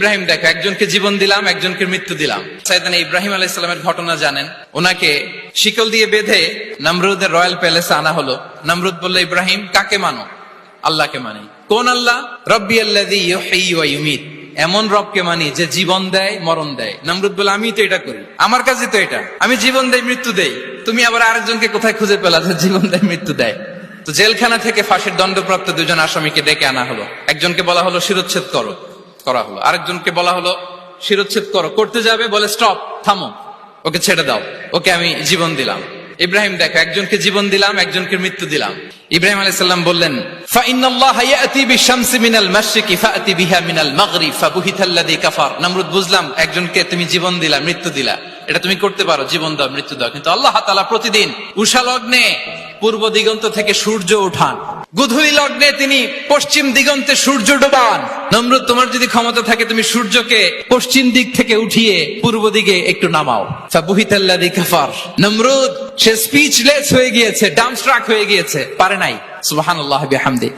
ইব্রাহিম দেখো, একজনকে জীবন দিলাম, একজনকে মৃত্যু দিলাম। সাইয়েদনা ইব্রাহিম আলাইহিস সালামের ঘটনা জানেন। ওনাকে শিকল দিয়ে বেঁধে নমরুদের রয়্যাল প্যালেসে আনা হলো। নমরুদ বলল, ইব্রাহিম কাকে মানো? আল্লাহকে মানি। কোন আল্লাহ? রব্বি আল্লাযী ইউহয়ী ওয়া ইউমীত, এমন রবকে মানি যে জীবন দেয় মরণ দেয়। নমরুদ বলে, আমি তো এটা করি, আমার কাজই তো এটা, আমি জীবন দেই মৃত্যু দেই, তুমি আবার আরেকজনকে কোথায় খুঁজে পেলা যে জীবন দেয় মৃত্যু দেয়? তো জেলখানা থেকে ফাঁসির দণ্ডপ্রাপ্ত দুজন আসামিকে ডেকে আনা হলো। একজনকে বলা হলো শিরচ্ছেদ করা হলো, আরেকজনকে বলা হলো শিরচ্ছেদ করতে যাবে, বলে স্টপ, থামো, ওকে ছেড়ে দাও, ওকে আমি জীবন দিলাম। ইব্রাহিম দেখো, একজনকে জীবন দিলাম, একজনকে মৃত্যু দিলাম। ইব্রাহিম আলাইহিস সালাম বললেন, ফাইন্নাল্লাহা ইয়াতি বিশ-শামসি মিনাল মাশরিকি ফাআতি বিহা মিনাল মাগরিব ফাবুহিতাল্লাযী কাফার। নমরুদ, বুঝলাম একজনকে তুমি জীবন দিলা, মৃত্যু দিলা, এটা তুমি করতে পারো, জীবন দাও মৃত্যু দাও, কিন্তু আল্লাহ তাআলা প্রতিদিন উষা লগ্নে পূর্ব দিগন্ত থেকে সূর্য উঠান, গুধূলি লগ্নে তিনি পশ্চিম দিগন্তে সূর্য ডোবান। নমরুদ, তোমার যদি ক্ষমতা থাকে তুমি সূর্যকে পশ্চিম দিক থেকে উঠিয়ে পূর্ব দিকে একটু নামাও। ফাবুহিতাল্লাযী কাফার। নমরুদ সে স্পিচলেস হয়ে গিয়েছে, ডাম্বস্ট্রাক হয়ে গিয়েছে, পারে নাই। সুবহানাল্লাহি বিহামদি।